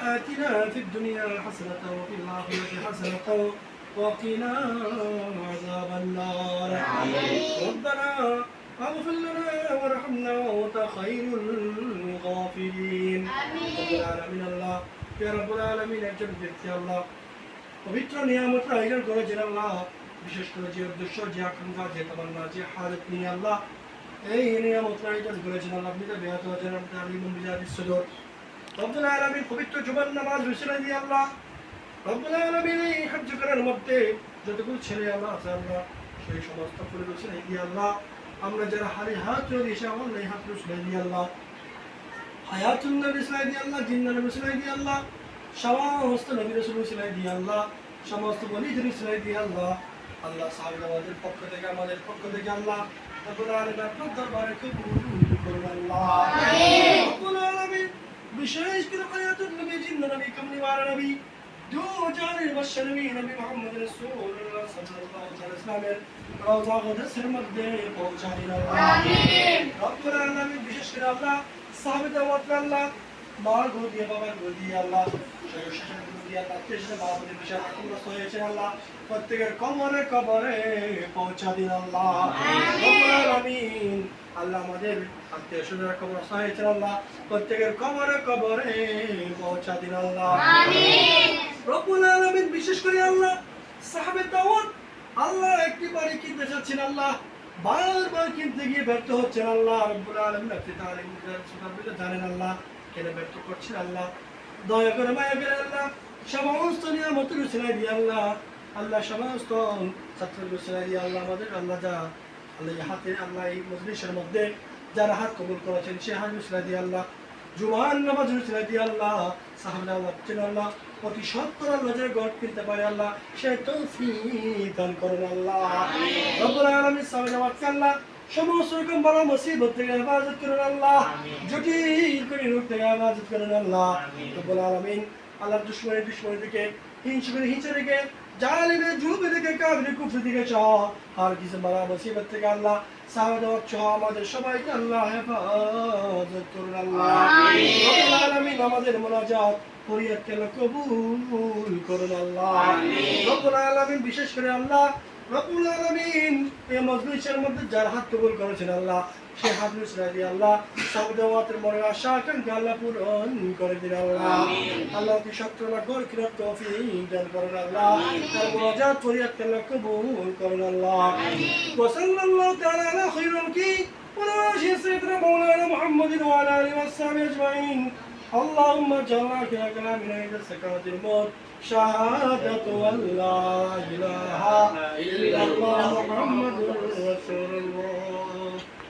آتنا في الدنيا حسنة وفي الآخرة حسنة وقنا عذاب النار ربنا اغفر لنا وارحمنا وأنت خير الغافرين رب العالمين الله يا رب العالمين একজন ব্যক্তি আল্লাহ পবিত্র নিয়ামত আয়োজন করেছেন আল্লাহ, বিশেষ করে যে উদ্দেশ্য, যে আকাঙ্ক্ষা, যে তামান্না, যে হাজত নিয়ে আল্লাহ এই নিয়ামত আয়োজন করেছেন আল্লাহ, আপনি তো বেহাত হয়েছেন আপনি আলিমুল বিজাদিস সুদূর রব্বুল আলামিন পবিত্র জুমার নামাজ বিছানা দিয়ে আল্লাহ রব্বুল আলামিন এই হজ করার মধ্যে যতগুলো ছেলে আল্লাহ আছে আল্লাহ সেই সমস্ত পরিবেশন দিয়ে আল্লাহ আমরা যারা হারি হাত রয়েছে আমার এই হাত রুসলাই দিয়ে আল্লাহ হায়াতুন নবী ইসলাই দিয়ে আল্লাহ জিন্নার নবী ইসলাই দিয়ে আল্লাহ সমস্ত নবী রাসূল ইসলাই দিয়ে আল্লাহ সমস্ত ওলিদের ইসলাই দিয়ে আল্লাহ আল্লাহ সাহাবাদের পক্ষ থেকে আমাদের পক্ষ থেকে আল্লাহ রব্বুল আলামিন আপনার দরবারে কবুল করুন আল্লাহ আমিন রব্বুল আলামিন বিশেষ করে হায়াতুন নবী জিন্নার নবী কামলি ওয়ালা নবী দু জানের বাদশা নবী নবী মুহাম্মদ রাসূলুল্লাহ সাল্লাল্লাহু আলাইহি ওয়াসাল্লামের রওজা মুকদ্দাসের মধ্যে পৌঁছা দিন আল্লাহ আমিন রব্বুল আলামিন বিশেষ করে আল্লাহ সাহাবাদের ওয়াত আল্লাহ মা গো দিয়ে বাবা গো দিয়ে আল্লাহ শেষে গো দিয়ে আল্লাহ তেজে বাবাদের বিষয় আকুলস হয়েছে আল্লাহ প্রত্যেকের কবরে কবরে পৌঁছা দিন আল্লাহ আমিন রব্বুল আলামিন আল্লাহ আমাদের আত্মীয় স্বজনের কবর হয়েছে আল্লাহ প্রত্যেকের কবরে কবরে পৌঁছা দিন আল্লাহ আমিন রব্বুল আলামিন বিশেষ করে আল্লাহ সাহাবে দাউদ আল্লাহ একটি বাড়ি কিনতে চাচ্ছেন আল্লাহ বারবার কিনতে গিয়ে ব্যর্থ হচ্ছেন আল্লাহ রব্বুল আলামিন আপনি তাআলা সুবহানাহু জানেন আল্লাহ কেন ব্যর্থ করছেন আল্লাহ দয়া করে মায়া করে আল্লাহ সমস্ত নিয়ামত রুসলাই দিয়ে আল্লাহ আল্লাহ সমস্ত ছাত্র রুসলাই দিয়ে আল্লাহ আমাদের আল্লাহ যা আল্লাহ এই হাতে আল্লাহ এই মজলিসের মধ্যে যারা হাত কবুল করেছেন সে হাত রুসলাই দিয়ে আল্লাহ জুমার নামাজ রুসলাই দিয়ে আল্লাহ সাহাবারা আল্লাহ আল্লাহ অতি সত্তর আল্লাহ যে গড় কিনতে পারে আল্লাহ সে তৌফিক দান করুন আল্লাহ রব্বুল আলামিন সাহাবাকে আল্লাহ সমস্ত রকম বড় মুসিবত থেকে হেফাজত করুন আল্লাহ জটিল করে রূপ থেকে হেফাজত করুন আল্লাহ রব্বুল আলামিন আল্লাহর দুশমনী থেকে হিংসা থেকে জালিমের জুলুম থেকে কাফির কুফর থেকে আর কিছু বড় মুসিবত থেকে আল্লাহ সাহাবাদের আমাদের সবাইকে আল্লাহ হেফাজত করুন আল্লাহ রব্বুল আলামিন আমাদের মুনাজাত ফরিয়াদকে কবুল করুন আল্লাহ রব্বুল আলামিন বিশেষ করে আল্লাহ রব্বুল আলামিন এই মজলিসের মধ্যে যার হাত কবুল করেছেন আল্লাহ সে হাত রুসলাই দিয়ে আল্লাহ সাহাবাদের মনের আশা আকাঙ্ক্ষা আল্লাহ পূরণ করে দিন আল্লাহ আল্লাহ অতি সত্তর গড় কিরাত তৌফিক দান করুন আল্লাহ তার মুনাজাত ফরিয়াদকে কবুল করুন আল্লাহ ওয়া সাল্লাল্লাহু তাআলা আলা খায়রুল কি ওয়া আলা সাইয়্যিদিনা মাওলানা মুহাম্মাদিন ওয়া আলা আলিহি ওয়া সাহবিহি আজমাইন اللهم اجعلنا في كلامنا عند سكرات الموت شهادة أن لا إله إلا الله محمد